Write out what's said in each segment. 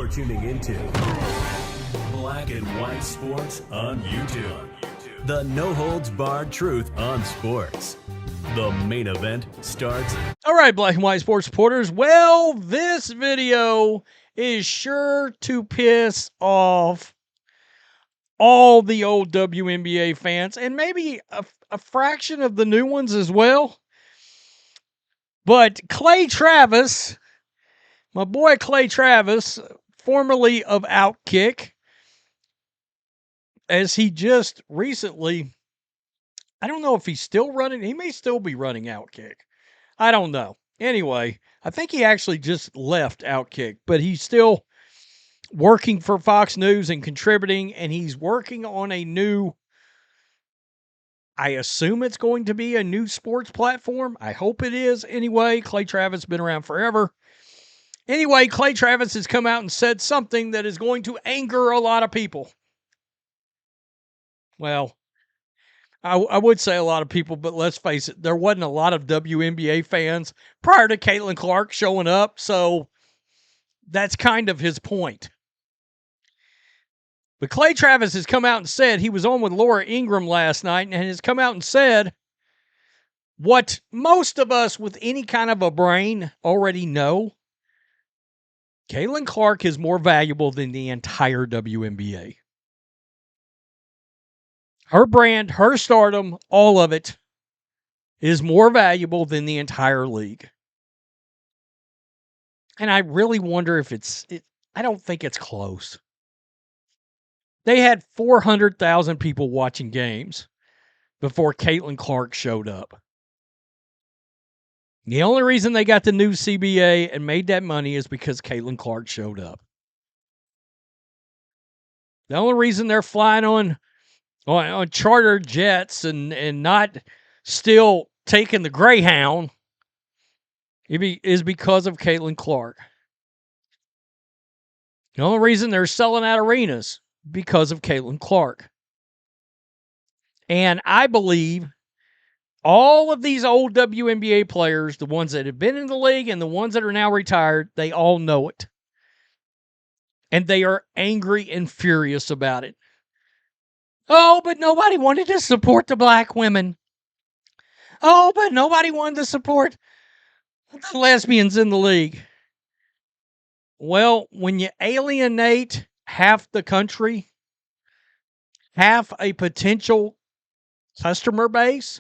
You're tuning into Black and White Sports on YouTube. The no-holds-barred truth on sports. The main event starts. All right, Black and White Sports supporters. Well, this video is sure to piss off all the old WNBA fans and maybe a fraction of the new ones as well. But Clay Travis, my boy Clay Travis, formerly of Outkick, as he just recently, I don't know if he's still running. He may still be running Outkick. I don't know. Anyway, I think he actually just left Outkick, but he's still working for Fox News and contributing, and he's working on a new, I assume it's going to be a new sports platform. I hope it is. Anyway, Clay Travis has been around forever. Anyway, Clay Travis has come out and said something that is going to anger a lot of people. Well, I would say a lot of people, but let's face it, there wasn't a lot of WNBA fans prior to Caitlin Clark showing up, so that's kind of his point. But Clay Travis has come out and said, he was on with Laura Ingraham last night, and has come out and said what most of us with any kind of a brain already know. Caitlin Clark is more valuable than the entire WNBA. Her brand, her stardom, all of it is more valuable than the entire league. And I really wonder if I don't think it's close. They had 400,000 people watching games before Caitlin Clark showed up. The only reason they got the new CBA and made that money is because Caitlin Clark showed up. The only reason they're flying on charter jets and not still taking the Greyhound is because of Caitlin Clark. The only reason they're selling out arenas because of Caitlin Clark. And I believe all of these old WNBA players, the ones that have been in the league and the ones that are now retired, they all know it. And they are angry and furious about it. Oh, but nobody wanted to support the black women. Oh, but nobody wanted to support the lesbians in the league. Well, when you alienate half the country, half a potential customer base,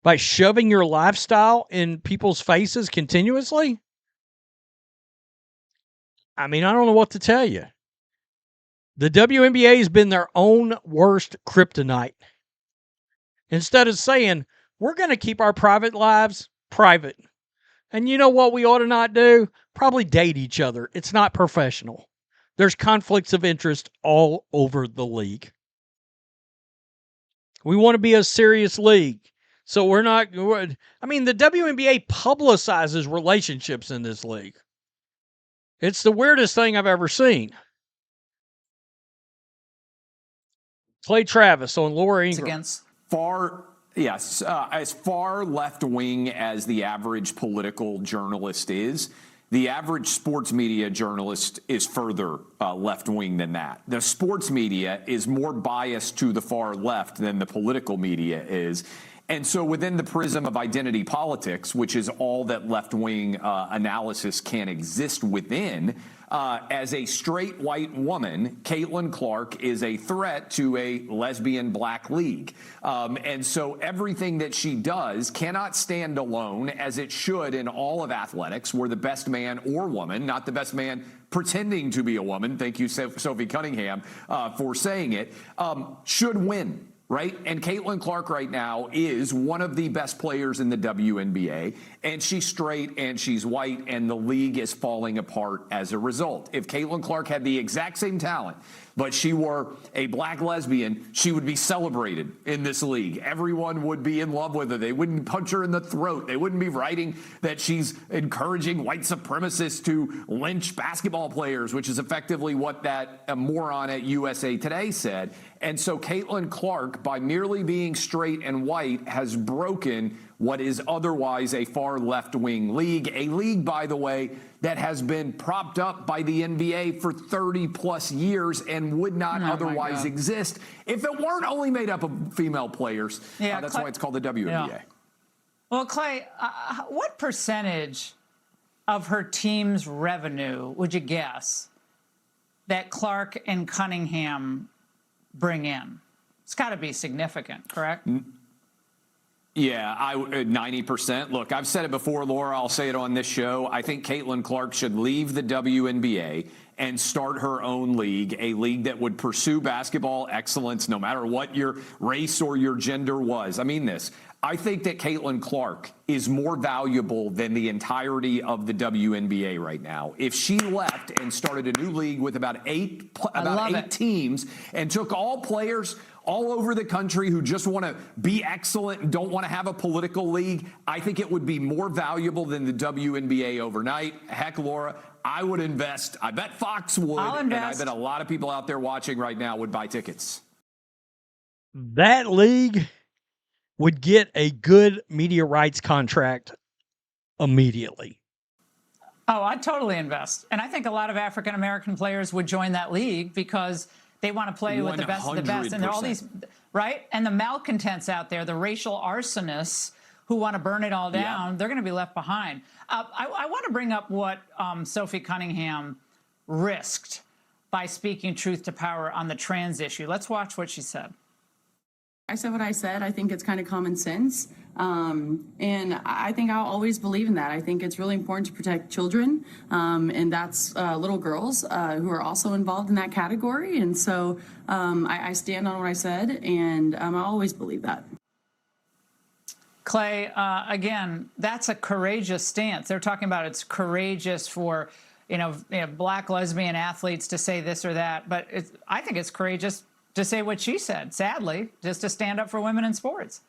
by shoving your lifestyle in people's faces continuously, I mean, I don't know what to tell you. The WNBA has been their own worst kryptonite. Instead of saying, we're going to keep our private lives private. And you know what we ought to not do? Probably date each other. It's not professional. There's conflicts of interest all over the league. We want to be a serious league. So the WNBA publicizes relationships in this league. It's the weirdest thing I've ever seen. Clay Travis on Laura Ingraham. As far left-wing as the average political journalist is, the average sports media journalist is further left-wing than that. The sports media is more biased to the far left than the political media is. And so within the prism of identity politics, which is all that left-wing analysis can exist within, as a straight white woman, Caitlin Clark is a threat to a lesbian black league. And so everything that she does cannot stand alone, as it should in all of athletics, where the best man or woman, not the best man pretending to be a woman, thank you, Sophie Cunningham, for saying it, should win. Right? And Caitlin Clark right now is one of the best players in the WNBA, and she's straight and she's white, and the league is falling apart as a result. If Caitlin Clark had the exact same talent, but she were a black lesbian, she would be celebrated in this league. Everyone would be in love with her. They wouldn't punch her in the throat. They wouldn't be writing that she's encouraging white supremacists to lynch basketball players, which is effectively what that moron at USA Today said. And so Caitlin Clark, by merely being straight and white, has broken what is otherwise a far left-wing league. A league, by the way, that has been propped up by the NBA for 30-plus years and would not otherwise exist if it weren't only made up of female players. Yeah, that's why it's called the WNBA. Yeah. Well, Clay, what percentage of her team's revenue would you guess that Clark and Cunningham bring in? It's got to be significant, correct? Yeah, 90%. Look, I've said it before, Laura. I'll say it on this show. I think Caitlin Clark should leave the WNBA and start her own league, a league that would pursue basketball excellence no matter what your race or your gender was. I mean this. I think that Caitlin Clark is more valuable than the entirety of the WNBA right now. If she left and started a new league with about eight teams and took all players all over the country who just want to be excellent and don't want to have a political league, I think it would be more valuable than the WNBA overnight. Heck, Laura, I would invest. I bet Fox would. And I bet a lot of people out there watching right now would buy tickets. That league would get a good media rights contract immediately. Oh, I'd totally invest. And I think a lot of African-American players would join that league because they want to play with the best of the best. And there are all these, right? And the malcontents out there, the racial arsonists who want to burn it all down, they're going to be left behind. I want to bring up what Sophie Cunningham risked by speaking truth to power on the trans issue. Let's watch what she said. I said what I said. I think it's kind of common sense. And I think I'll always believe in that. I think it's really important to protect children. And that's little girls who are also involved in that category. And so I stand on what I said, and I always believe that. Clay, again, that's a courageous stance. They're talking about it's courageous for, black lesbian athletes to say this or that. But I think it's courageous to say what she said, sadly, just to stand up for women in sports.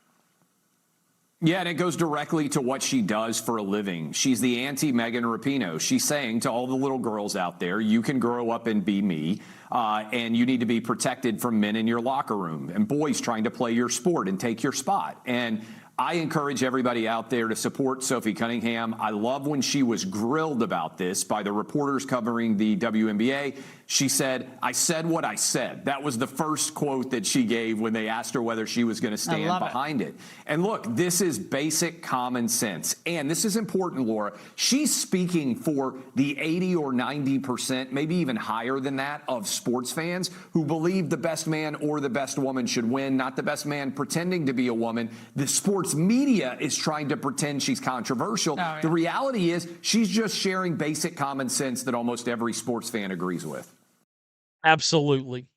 Yeah, and it goes directly to what she does for a living. She's the anti-Megan Rapinoe. She's saying to all the little girls out there, you can grow up and be me, and you need to be protected from men in your locker room and boys trying to play your sport and take your spot. And I encourage everybody out there to support Sophie Cunningham. I love when she was grilled about this by the reporters covering the WNBA. She said, I said what I said. That was the first quote that she gave when they asked her whether she was going to stand behind it. And look, this is basic common sense. And this is important, Laura. She's speaking for the 80 or 90%, maybe even higher than that, of sports fans who believe the best man or the best woman should win, not the best man pretending to be a woman. The sports media is trying to pretend she's controversial. Oh, yeah. The reality is she's just sharing basic common sense that almost every sports fan agrees with. Absolutely.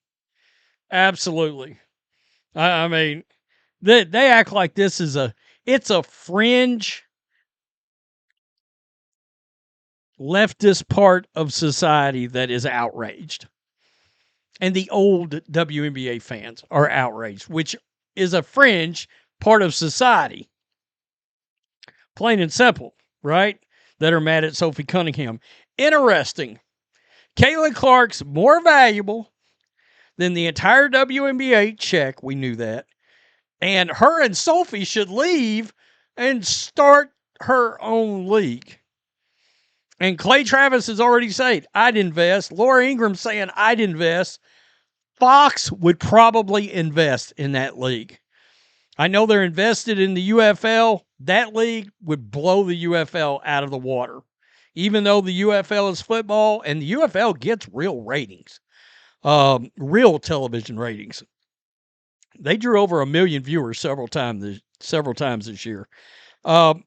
Absolutely. I mean, they act like this is it's a fringe leftist part of society that is outraged. And the old WNBA fans are outraged, which is a fringe part of society. Plain and simple, right? That are mad at Sophie Cunningham. Interesting. Caitlin Clark's more valuable than the entire WNBA check. We knew that. And her and Sophie should leave and start her own league. And Clay Travis has already said, I'd invest. Laura Ingram saying, I'd invest. Fox would probably invest in that league. I know they're invested in the UFL. That league would blow the UFL out of the water. Even though the UFL is football, and the UFL gets real ratings, real television ratings. They drew over 1 million viewers several times this year. But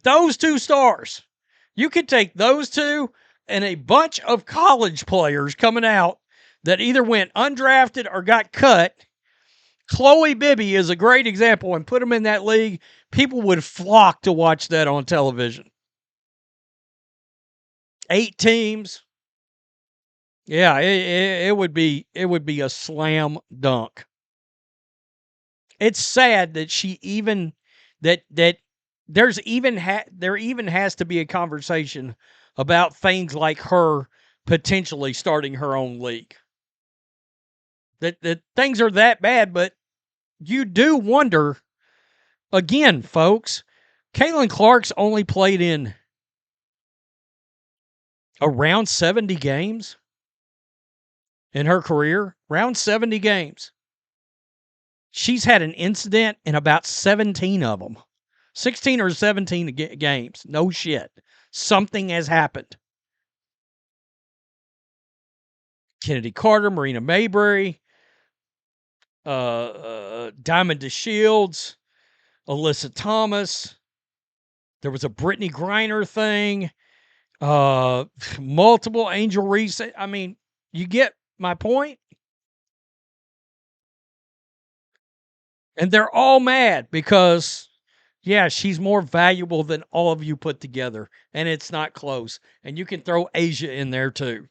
those two stars, you could take those two and a bunch of college players coming out that either went undrafted or got cut. Chloe Bibby is a great example, and put them in that league. People would flock to watch that on television. 8 teams. Yeah, it would be a slam dunk. It's sad that there even has to be a conversation about things like her potentially starting her own league. That things are that bad, but you do wonder Again, folks, Caitlin Clark's only played in around 70 games in her career. Around 70 games. She's had an incident in about 17 of them. 16 or 17 games. No shit. Something has happened. Kennedy Carter, Marina Mayberry, Diamond DeShields, Alyssa Thomas. There was a Brittany Griner thing. Multiple Angel Reese. I mean, you get my point? And they're all mad because, yeah, she's more valuable than all of you put together. And it's not close. And you can throw Asia in there too.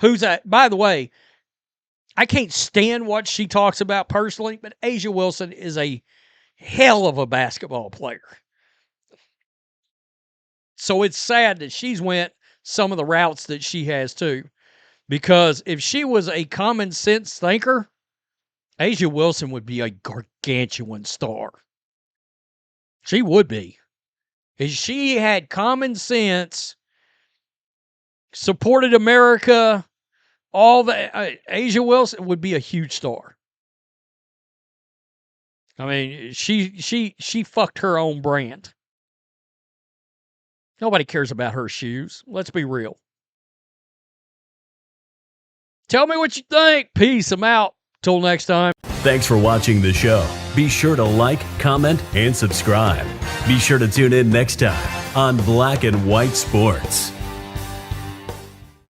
Who's that? By the way, I can't stand what she talks about personally, but Asia Wilson is a hell of a basketball player. So it's sad that she's went some of the routes that she has too. Because if she was a common sense thinker, Asia Wilson would be a gargantuan star. She would be. If she had common sense, supported America, all the Asia Wilson would be a huge star. I mean, she fucked her own brand. Nobody cares about her shoes. Let's be real. Tell me what you think. Peace. I'm out. Till next time. Thanks for watching the show. Be sure to like, comment, and subscribe. Be sure to tune in next time on Black and White Sports.